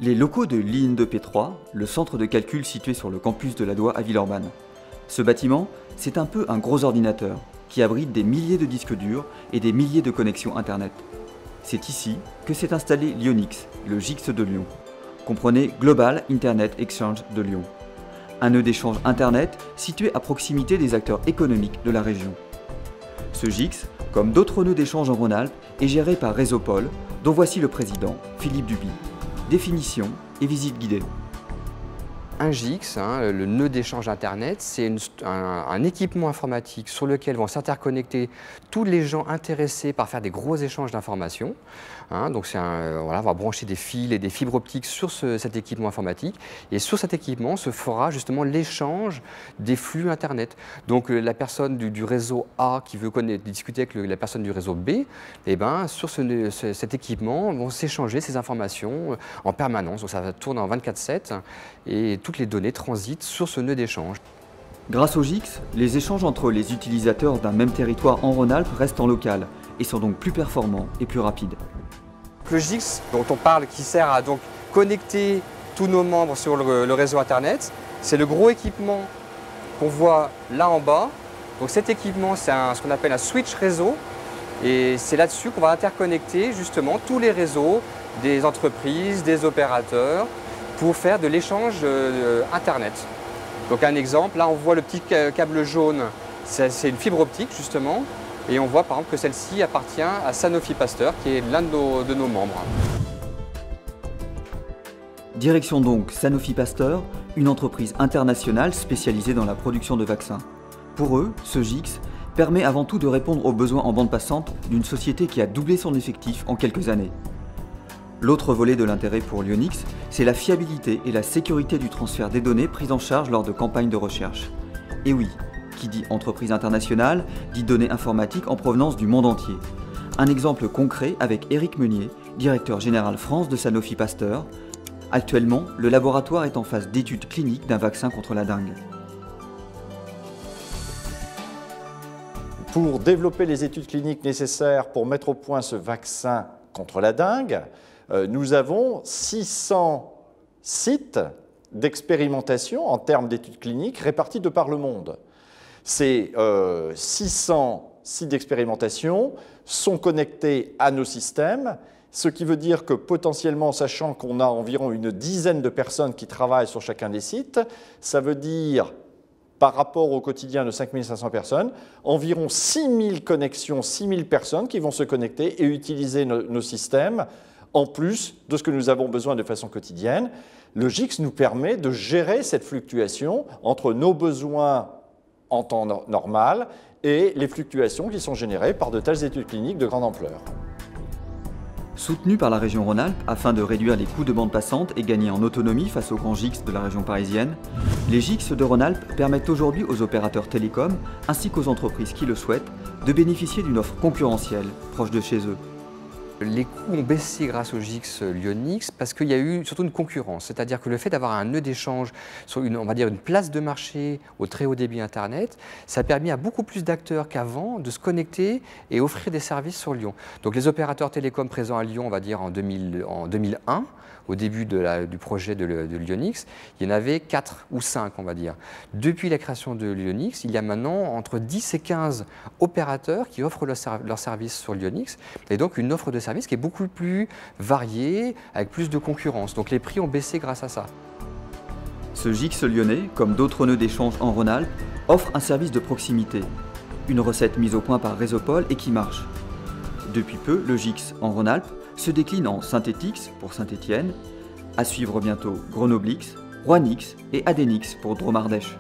Les locaux de l'IN2P3, le centre de calcul situé sur le campus de la Doua à Villeurbanne. Ce bâtiment, c'est un peu un gros ordinateur qui abrite des milliers de disques durs et des milliers de connexions Internet. C'est ici que s'est installé Lyonix, le GIX de Lyon. Comprenez Global Internet Exchange de Lyon. Un nœud d'échange Internet situé à proximité des acteurs économiques de la région. Ce GIX, comme d'autres nœuds d'échange en Rhône-Alpes, est géré par Résopol, dont voici le président, Philippe Duby. Définition et visite guidée. Un GIX, le nœud d'échange Internet, c'est un équipement informatique sur lequel vont s'interconnecter tous les gens intéressés par faire des gros échanges d'informations. Donc on va brancher des fils et des fibres optiques sur cet équipement informatique. Et sur cet équipement se fera justement l'échange des flux Internet. Donc la personne du réseau A qui veut discuter avec la personne du réseau B, sur cet équipement vont s'échanger ces informations en permanence. Donc ça tourne en 24/7 et toutes les données transitent sur ce nœud d'échange. Grâce au GIX, les échanges entre les utilisateurs d'un même territoire en Rhône-Alpes restent en local et sont donc plus performants et plus rapides. Le GIX dont on parle, qui sert à donc connecter tous nos membres sur le réseau Internet, c'est le gros équipement qu'on voit là en bas. Donc cet équipement, c'est ce qu'on appelle un switch réseau et c'est là-dessus qu'on va interconnecter justement tous les réseaux des entreprises, des opérateurs, pour faire de l'échange Internet. Donc un exemple, là on voit le petit câble jaune, c'est une fibre optique justement, et on voit par exemple que celle-ci appartient à Sanofi Pasteur, qui est l'un de nos membres. Direction donc Sanofi Pasteur, une entreprise internationale spécialisée dans la production de vaccins. Pour eux, ce GIX permet avant tout de répondre aux besoins en bande passante d'une société qui a doublé son effectif en quelques années. L'autre volet de l'intérêt pour Lyonix, c'est la fiabilité et la sécurité du transfert des données prises en charge lors de campagnes de recherche. Et oui, qui dit entreprise internationale, dit données informatiques en provenance du monde entier. Un exemple concret avec Éric Meunier, directeur général France de Sanofi Pasteur. Actuellement, le laboratoire est en phase d'études cliniques d'un vaccin contre la dengue. Pour développer les études cliniques nécessaires pour mettre au point ce vaccin contre la dengue, nous avons 600 sites d'expérimentation en termes d'études cliniques répartis de par le monde. Ces 600 sites d'expérimentation sont connectés à nos systèmes, ce qui veut dire que potentiellement, sachant qu'on a environ une dizaine de personnes qui travaillent sur chacun des sites, ça veut dire, par rapport au quotidien de 5500 personnes, environ 6000 connexions, 6000 personnes qui vont se connecter et utiliser nos systèmes en plus de ce que nous avons besoin de façon quotidienne. Le GIX nous permet de gérer cette fluctuation entre nos besoins en temps normal et les fluctuations qui sont générées par de telles études cliniques de grande ampleur. Soutenu par la région Rhône-Alpes afin de réduire les coûts de bande passante et gagner en autonomie face aux grands GIX de la région parisienne, les GIX de Rhône-Alpes permettent aujourd'hui aux opérateurs télécoms ainsi qu'aux entreprises qui le souhaitent de bénéficier d'une offre concurrentielle proche de chez eux. Les coûts ont baissé grâce au GIX Lyonix parce qu'il y a eu surtout une concurrence. C'est-à-dire que le fait d'avoir un nœud d'échange sur on va dire une place de marché au très haut débit Internet, ça a permis à beaucoup plus d'acteurs qu'avant de se connecter et offrir des services sur Lyon. Donc les opérateurs télécoms présents à Lyon, on va dire en 2001, au début du projet de Lyonix, il y en avait 4 ou 5, on va dire. Depuis la création de Lyonix, il y a maintenant entre 10 et 15 opérateurs qui offrent leurs services sur Lyonix, et donc une offre de services qui est beaucoup plus variée, avec plus de concurrence. Donc les prix ont baissé grâce à ça. Ce GIX lyonnais, comme d'autres nœuds d'échange en Rhône-Alpes, offre un service de proximité. Une recette mise au point par Résopol et qui marche. Depuis peu, le GIX en Rhône-Alpes se décline en Synthetix pour Saint-Étienne, à suivre bientôt Grenoblix, Roanix et Adenix pour Dromardèche.